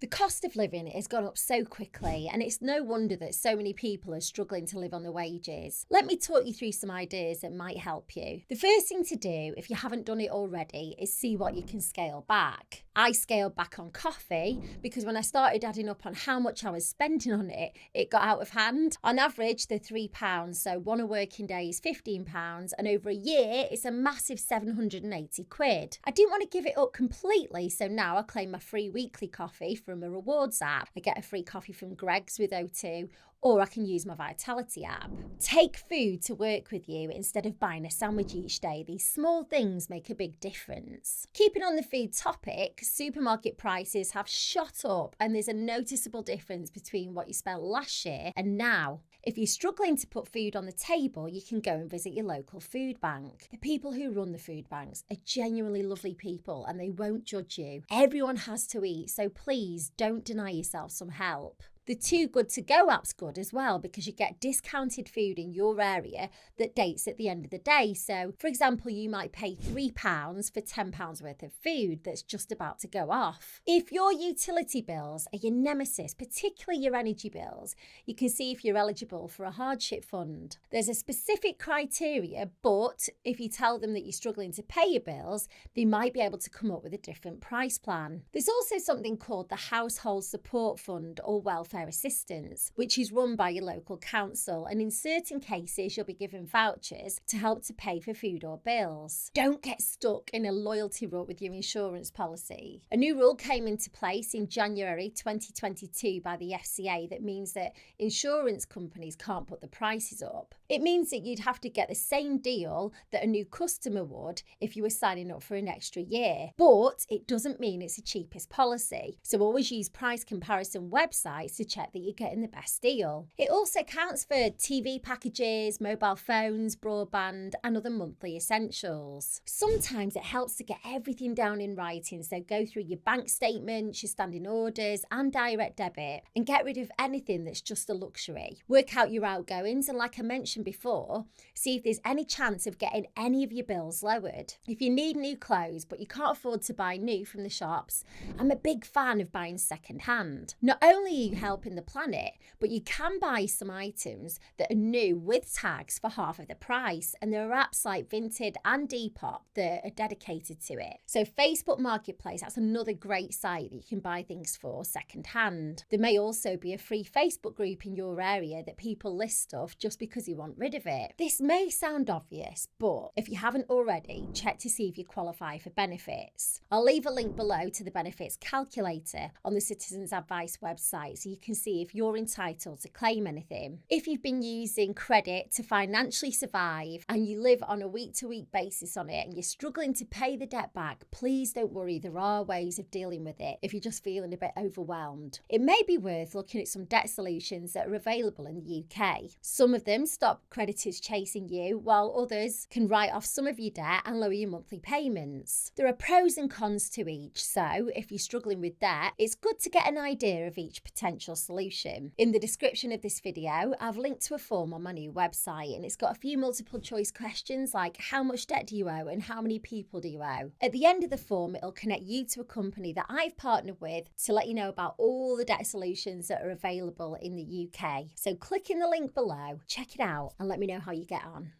The cost of living has gone up so quickly, and it's no wonder that so many people are struggling to live on their wages. Let me talk you through some ideas that might help you. The first thing to do, if you haven't done it already, is see what you can scale back. I scaled back on coffee because when I started adding up on how much I was spending on it, it got out of hand. On average, they're £3, so one a working day is £15, and over a year, it's a massive £780. I didn't want to give it up completely, so now I claim my free weekly coffee from a rewards app. I get a free coffee from Greg's with O2, or I can use my Vitality app. Take food to work with you instead of buying a sandwich each day. These small things make a big difference. Keeping on the food topic, supermarket prices have shot up, and there's a noticeable difference between what you spent last year and now. If you're struggling to put food on the table, you can go and visit your local food bank. The people who run the food banks are genuinely lovely people, and they won't judge you. Everyone has to eat, so please don't deny yourself some help. The Too Good To Go app's good as well because you get discounted food in your area that dates at the end of the day. So, for example, you might pay £3 for £10 worth of food that's just about to go off. If your utility bills are your nemesis, particularly your energy bills, you can see if you're eligible for a hardship fund. There's a specific criteria, but if you tell them that you're struggling to pay your bills, they might be able to come up with a different price plan. There's also something called the Household Support Fund or Welfare Assistance, which is run by your local council, and in certain cases you'll be given vouchers to help to pay for food or bills. Don't get stuck in a loyalty rut with your insurance policy. A new rule came into place in January 2022 by the FCA that means that insurance companies can't put the prices up. It means that you'd have to get the same deal that a new customer would if you were signing up for an extra year, but it doesn't mean it's the cheapest policy. So always use price comparison websites to check that you're getting the best deal. It also counts for TV packages, mobile phones, broadband, and other monthly essentials. Sometimes it helps to get everything down in writing, so go through your bank statements, your standing orders, and direct debit, and get rid of anything that's just a luxury. Work out your outgoings, and like I mentioned before, see if there's any chance of getting any of your bills lowered. If you need new clothes but you can't afford to buy new from the shops, I'm a big fan of buying second hand. Not only are you helping the planet, but you can buy some items that are new with tags for half of the price, and there are apps like Vinted and Depop that are dedicated to it. So Facebook Marketplace, that's another great site that you can buy things for second hand. There may also be a free Facebook group in your area that people list stuff just because you want rid of it. This may sound obvious, but if you haven't already, check to see if you qualify for benefits. I'll leave a link below to the benefits calculator on the Citizens Advice website so you can see if you're entitled to claim anything. If you've been using credit to financially survive and you live on a week-to-week basis on it and you're struggling to pay the debt back, please don't worry, there are ways of dealing with it if you're just feeling a bit overwhelmed. It may be worth looking at some debt solutions that are available in the UK. Some of them stop creditors chasing you, while others can write off some of your debt and lower your monthly payments. There are pros and cons to each, so if you're struggling with debt, it's good to get an idea of each potential solution. In the description of this video, I've linked to a form on my new website, and it's got a few multiple choice questions like how much debt do you owe and how many people do you owe. At the end of the form, it'll connect you to a company that I've partnered with to let you know about all the debt solutions that are available in the UK. So click in the link below, check it out, and let me know how you get on.